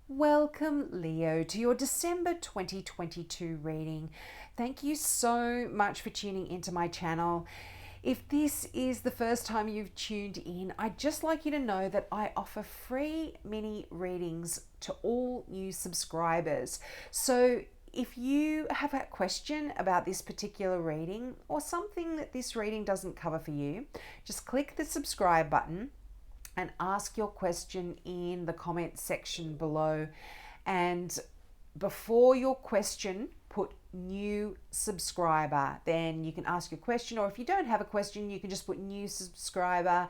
Welcome, Leo, to your December 2022 reading. Thank you so much for tuning into my channel. If this is the first time you've tuned in, I'd just like you to know that I offer free mini readings to all new subscribers. So if you have a question about this particular reading or something that this reading doesn't cover for you, just click the subscribe button and ask your question in the comment section below. And before your question, put new subscriber. Then you can ask your question, or if you don't have a question, you can just put new subscriber,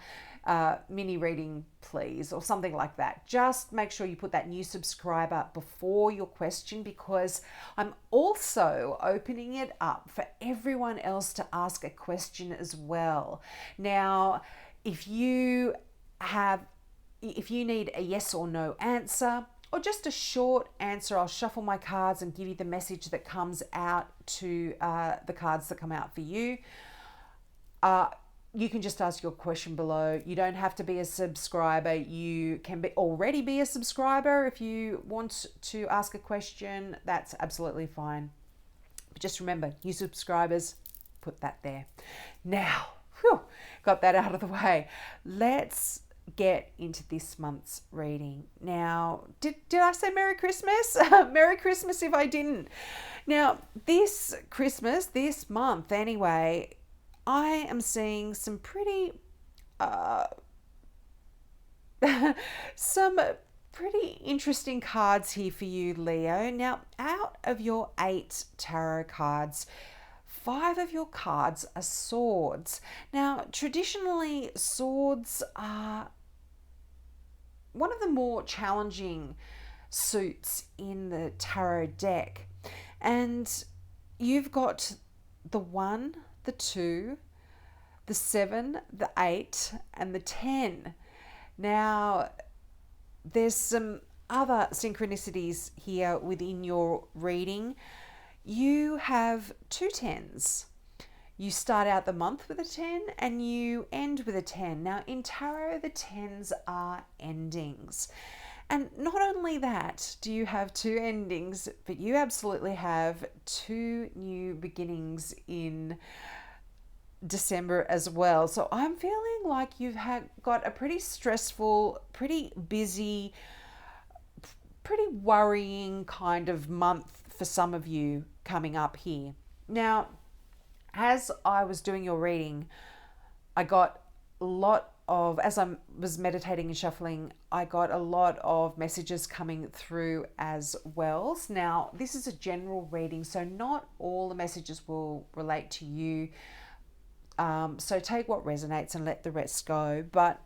mini reading, please, or something like that. Just make sure you put that new subscriber before your question, because I'm also opening it up for everyone else to ask a question as well. Now, if you need a yes or no answer, or just a short answer, I'll shuffle my cards and give you the message that comes out to the cards that come out for you. You can just ask your question below. You don't have to be a subscriber. You can already be a subscriber. If you want to ask a question, that's absolutely fine. But just remember, new subscribers, put that there. Now, got that out of the way. Let's get into this month's reading. Now, did I say Merry Christmas? Merry Christmas if I didn't. Now, this Christmas, this month anyway, I am seeing some pretty some pretty interesting cards here for you, Leo. Now, out of your 8 tarot cards, 5 of your cards are swords. Now, traditionally, swords are one of the more challenging suits in the tarot deck. And you've got the 1, the 2, the 7, the 8, and the 10. Now, there's some other synchronicities here within your reading. You have 2 10s. You start out the month with a 10 and you end with a 10. Now, in tarot, the 10s are endings. And not only that do you have 2 endings, but you absolutely have 2 new beginnings in December as well. So I'm feeling like you've got a pretty stressful, pretty busy, pretty worrying kind of month for some of you coming up here. Now, as I was doing your reading, I got a lot of, as I was meditating and shuffling, I got a lot of messages coming through as well. Now, this is a general reading, so not all the messages will relate to you. So take what resonates and let the rest go. But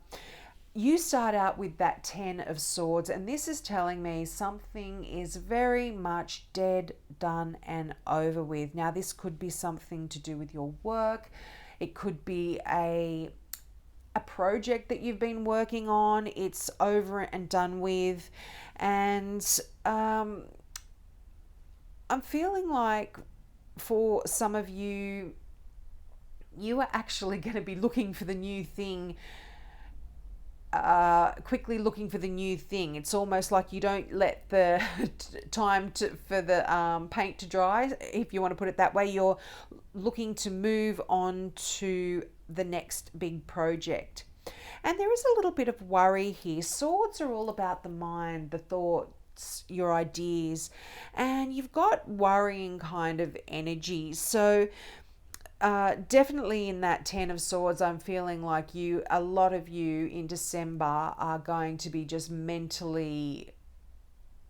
you start out with that 10 of swords, and this is telling me something is very much dead, done, and over with. Now, this could be something to do with your work. It could be a project that you've been working on. It's over and done with. And I'm feeling like for some of you, you are actually going to be looking for the new thing, quickly looking for the new thing. It's almost like you don't let the time for the paint to dry, if you want to put it that way. You're looking to move on to the next big project. And there is a little bit of worry here. Swords are all about the mind, the thoughts, your ideas, and you've got worrying kind of energy. So definitely in that 10 of swords, I'm feeling like a lot of you in December are going to be just mentally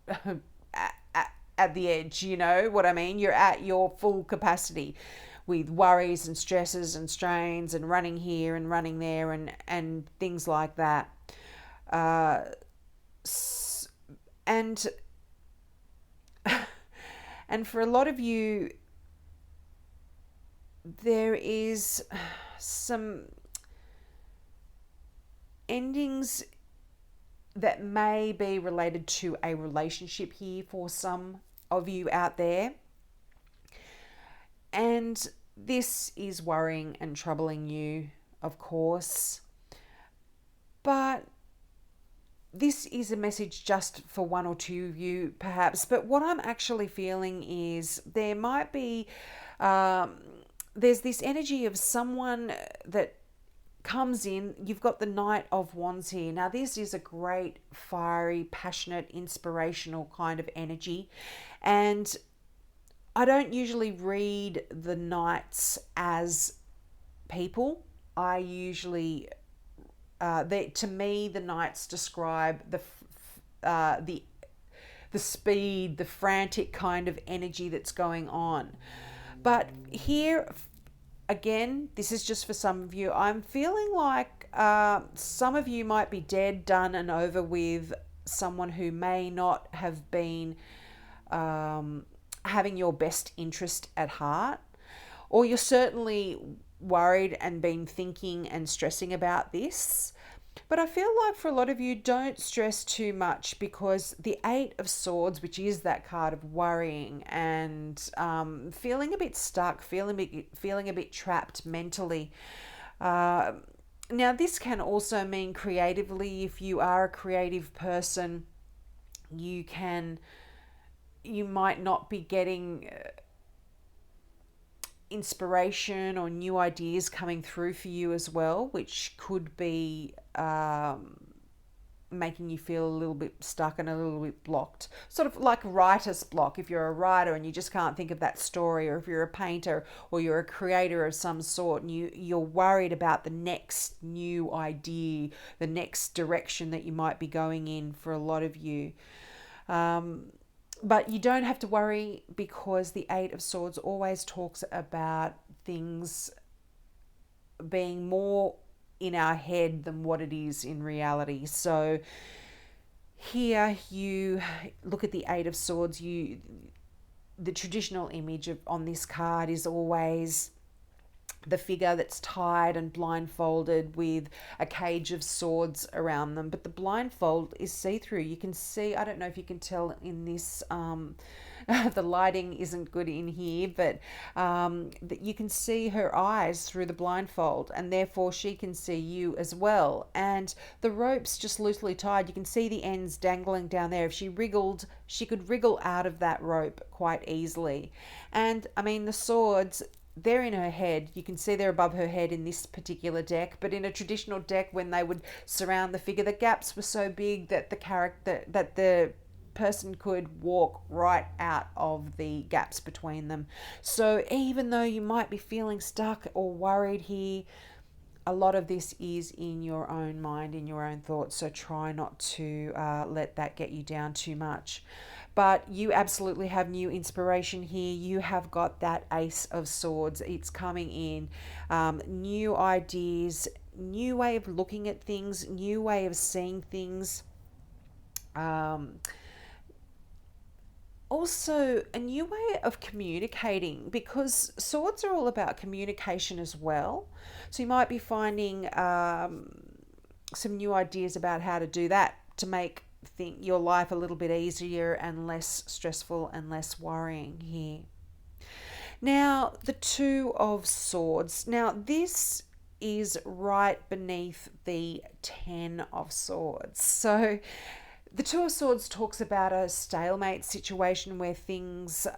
at the edge, you know what I mean? You're at your full capacity with worries and stresses and strains and running here and running there and things like that. And and for a lot of you, there is some endings that may be related to a relationship here for some of you out there. And this is worrying and troubling you, of course. But this is a message just for one or two of you, perhaps, but what I'm actually feeling is there might be, um, there's this energy of someone that comes in. You've got the Knight of Wands here. Now, this is a great, fiery, passionate, inspirational kind of energy. And I don't usually read the knights as people. I usually, to me, the knights describe the speed, the frantic kind of energy that's going on. But here, again, this is just for some of you. I'm feeling like some of you might be dead, done, and over with someone who may not have been having your best interest at heart, or you're certainly worried and been thinking and stressing about this. But I feel like for a lot of you, don't stress too much, because the Eight of Swords, which is that card of worrying and feeling a bit stuck, feeling a bit trapped mentally. Now, this can also mean creatively. If you are a creative person, you might not be getting inspiration or new ideas coming through for you as well, which could be making you feel a little bit stuck and a little bit blocked. Sort of like writer's block if you're a writer and you just can't think of that story, or if you're a painter or you're a creator of some sort and you're worried about the next new idea, the next direction that you might be going in for a lot of you. But you don't have to worry, because the Eight of Swords always talks about things being more in our head than what it is in reality. So here you look at the Eight of Swords, the traditional image on this card is always the figure that's tied and blindfolded with a cage of swords around them. But the blindfold is see-through. You can see, I don't know if you can tell in this, the lighting isn't good in here, but you can see her eyes through the blindfold, and therefore she can see you as well. And the rope's just loosely tied. You can see the ends dangling down there. If she wriggled, she could wriggle out of that rope quite easily. And I mean, the swords, they're in her head. You can see they're above her head in this particular deck, but in a traditional deck, when they would surround the figure, the gaps were so big that the person could walk right out of the gaps between them. So even though you might be feeling stuck or worried here, a lot of this is in your own mind, in your own thoughts. So try not to let that get you down too much. But you absolutely have new inspiration here. You have got that Ace of Swords. It's coming in. New ideas, new way of looking at things, new way of seeing things. Also, a new way of communicating, because swords are all about communication as well. So you might be finding some new ideas about how to do that to make your life a little bit easier and less stressful and less worrying here. Now, the Two of Swords. Now, this is right beneath the Ten of Swords. So the Two of Swords talks about a stalemate situation where things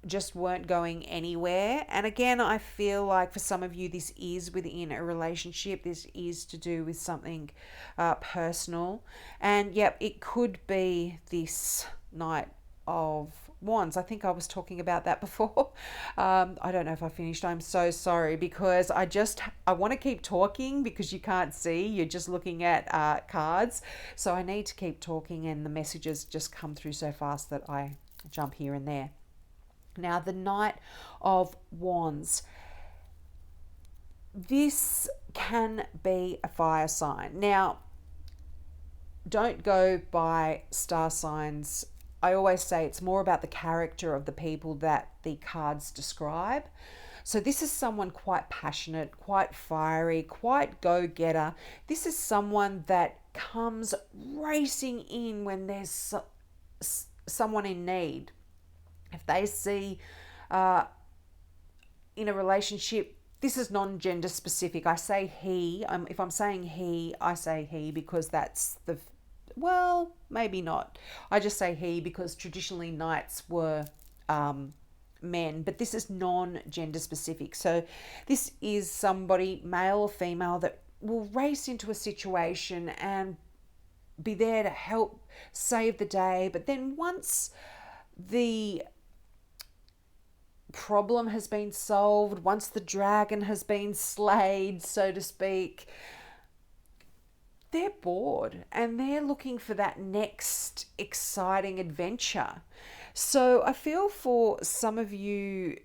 just weren't going anywhere. And again, I feel like for some of you, this is within a relationship. This is to do with something personal. And yep, it could be this Knight of Wands. I think I was talking about that before. I don't know if I finished. I'm so sorry, because I want to keep talking because you can't see. You're just looking at cards. So I need to keep talking, and the messages just come through so fast that I jump here and there. Now, the Knight of Wands. This can be a fire sign. Now, don't go by star signs. I always say it's more about the character of the people that the cards describe. So this is someone quite passionate, quite fiery, quite go-getter. This is someone that comes racing in when there's someone in need. If they see in a relationship, this is non-gender specific. I say he. If I'm saying he, I say he because that's well, maybe not. I just say he because traditionally knights were men, but this is non-gender specific. So this is somebody, male or female, that will race into a situation and be there to help save the day. But then once the problem has been solved, once the dragon has been slayed, so to speak, they're bored and they're looking for that next exciting adventure. So I feel for some of you,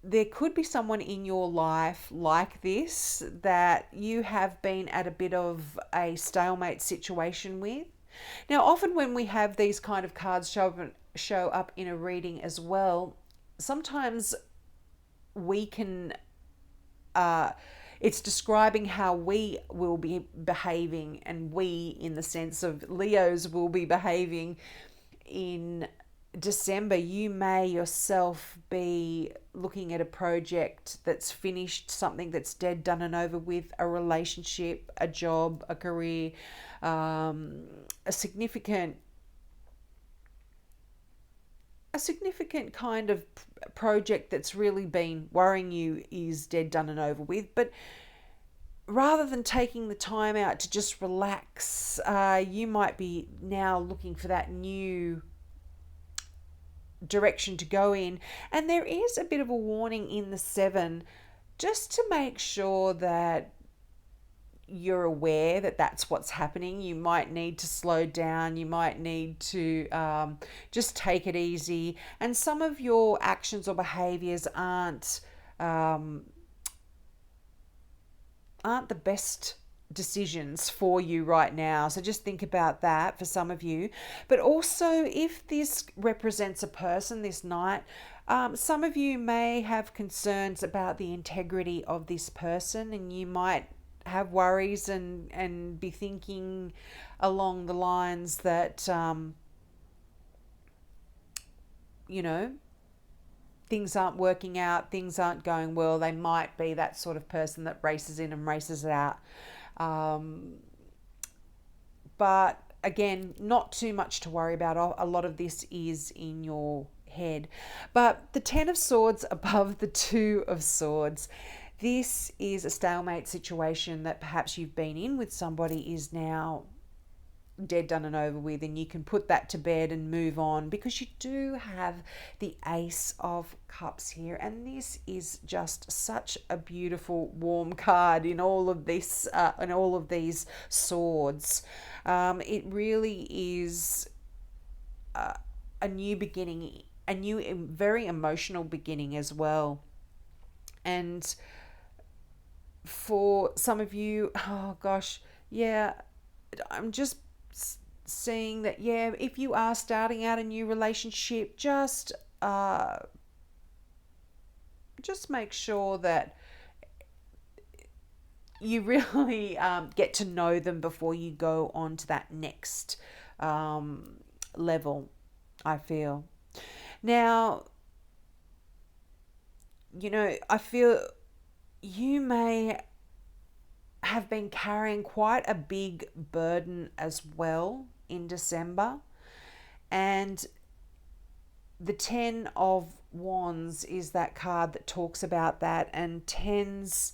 there could be someone in your life like this that you have been at a bit of a stalemate situation with. Now, often when we have these kind of cards show up in a reading as well, sometimes we can it's describing how we will be behaving, and we in the sense of Leos will be behaving in December. You may yourself be looking at a project that's finished, something that's dead, done and over with, a relationship, a job, a career, a significant kind of project that's really been worrying you is dead, done and over with. But rather than taking the time out to just relax, you might be now looking for that new direction to go in. And there is a bit of a warning in the 7, just to make sure that you're aware that that's what's happening. You might need to slow down. You might need to just take it easy. And some of your actions or behaviors aren't the best decisions for you right now. So just think about that for some of you. But also, if this represents a person, this Knight, some of you may have concerns about the integrity of this person, and you might have worries and be thinking along the lines that, things aren't working out, things aren't going well. They might be that sort of person that races in and races out. But again, not too much to worry about. A lot of this is in your head. But the 10 of Swords above the 2 of Swords, this is a stalemate situation that perhaps you've been in with somebody is now dead, done and over with, and you can put that to bed and move on, because you do have the Ace of Cups here, and this is just such a beautiful warm card in all of this in all of these swords. It really is a new beginning, a new very emotional beginning as well. And for some of you, oh gosh, yeah, I'm just seeing that, yeah, if you are starting out a new relationship, just make sure that you really get to know them before you go on to that next level, I feel. Now, I feel you may have been carrying quite a big burden as well in December. And the 10 of Wands is that card that talks about that. And 10s,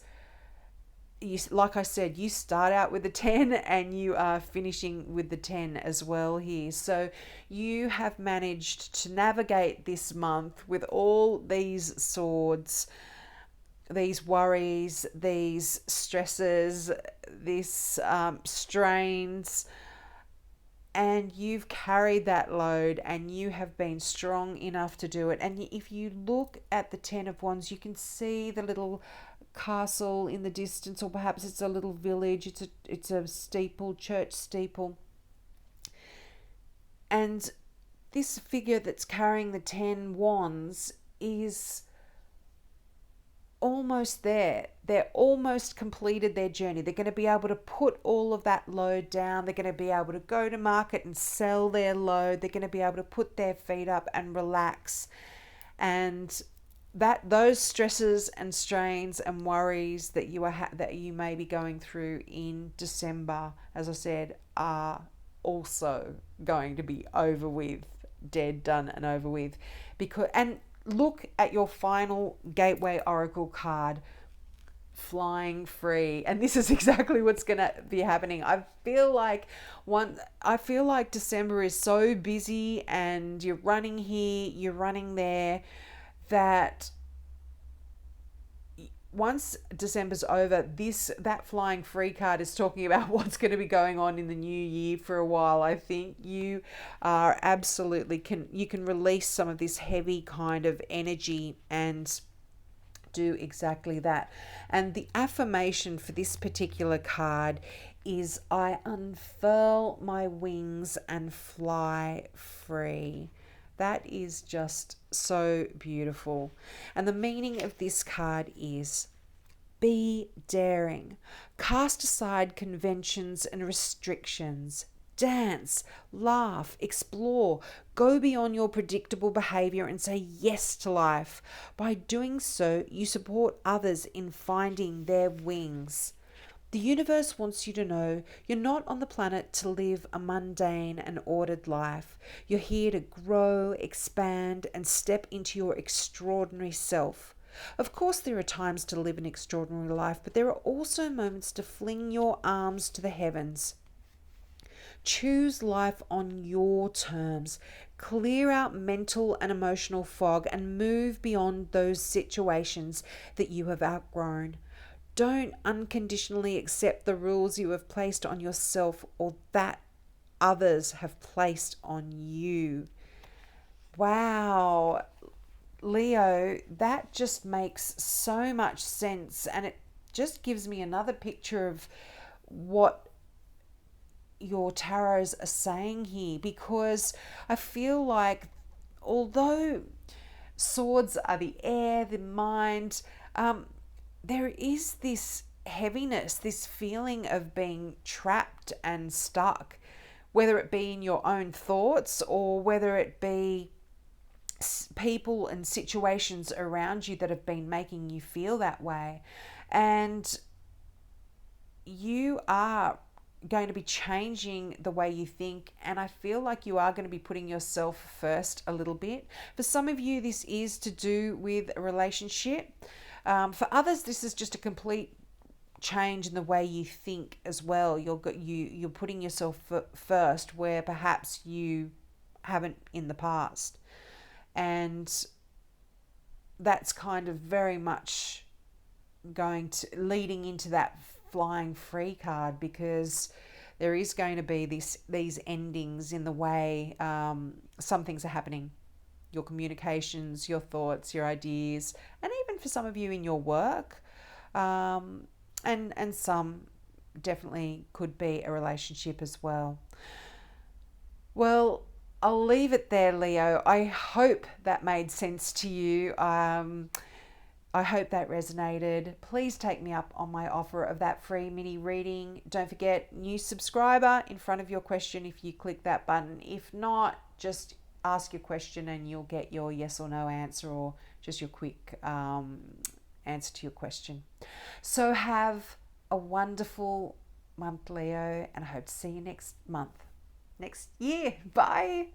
like I said, you start out with a 10 and you are finishing with the 10 as well here. So you have managed to navigate this month with all these swords, these worries, these stresses, these strains, and you've carried that load and you have been strong enough to do it. And if you look at the 10 of Wands, you can see the little castle in the distance, or perhaps it's a little village, it's a steeple, church steeple. And this figure that's carrying the 10 wands is almost there. They're almost completed their journey. They're going to be able to put all of that load down. They're going to be able to go to market and sell their load. They're going to be able to put their feet up and relax. And those stresses and strains and worries that you may be going through in December, as I said, are also going to be over with, dead, done, and over with. And look at your final Gateway Oracle card, flying free, and this is exactly what's going to be happening. I feel like December is so busy, and you're running here, you're running there, that once December's over, that flying free card is talking about what's going to be going on in the new year for a while. I think you are absolutely you can release some of this heavy kind of energy and do exactly that. And the affirmation for this particular card is, I unfurl my wings and fly free. That is just so beautiful. And the meaning of this card is, be daring. Cast aside conventions and restrictions. Dance, laugh, explore, go beyond your predictable behavior and say yes to life. By doing so, you support others in finding their wings. The universe wants you to know you're not on the planet to live a mundane and ordered life. You're here to grow, expand, and step into your extraordinary self. Of course, there are times to live an extraordinary life, but there are also moments to fling your arms to the heavens. Choose life on your terms. Clear out mental and emotional fog and move beyond those situations that you have outgrown. Don't unconditionally accept the rules you have placed on yourself or that others have placed on you. Wow, Leo, that just makes so much sense, and it just gives me another picture of what your tarots are saying here, because I feel like, although swords are the air, the mind, there is this heaviness, this feeling of being trapped and stuck, whether it be in your own thoughts or whether it be people and situations around you that have been making you feel that way. And you are going to be changing the way you think, and I feel like you are going to be putting yourself first a little bit. For some of you, this is to do with a relationship. For others, this is just a complete change in the way you think as well. You're putting yourself first where perhaps you haven't in the past, and that's kind of very much leading into that flying free card, because there is going to be these endings in the way some things are happening. Your communications, your thoughts, your ideas, and even for some of you in your work, and some definitely could be a relationship as well. Well, I'll leave it there, Leo. I hope that made sense to you. I hope that resonated. Please take me up on my offer of that free mini reading. Don't forget, new subscriber in front of your question if you click that button. If not, just ask your question and you'll get your yes or no answer, or just your quick answer to your question. So have a wonderful month, Leo, and I hope to see you next year. Bye.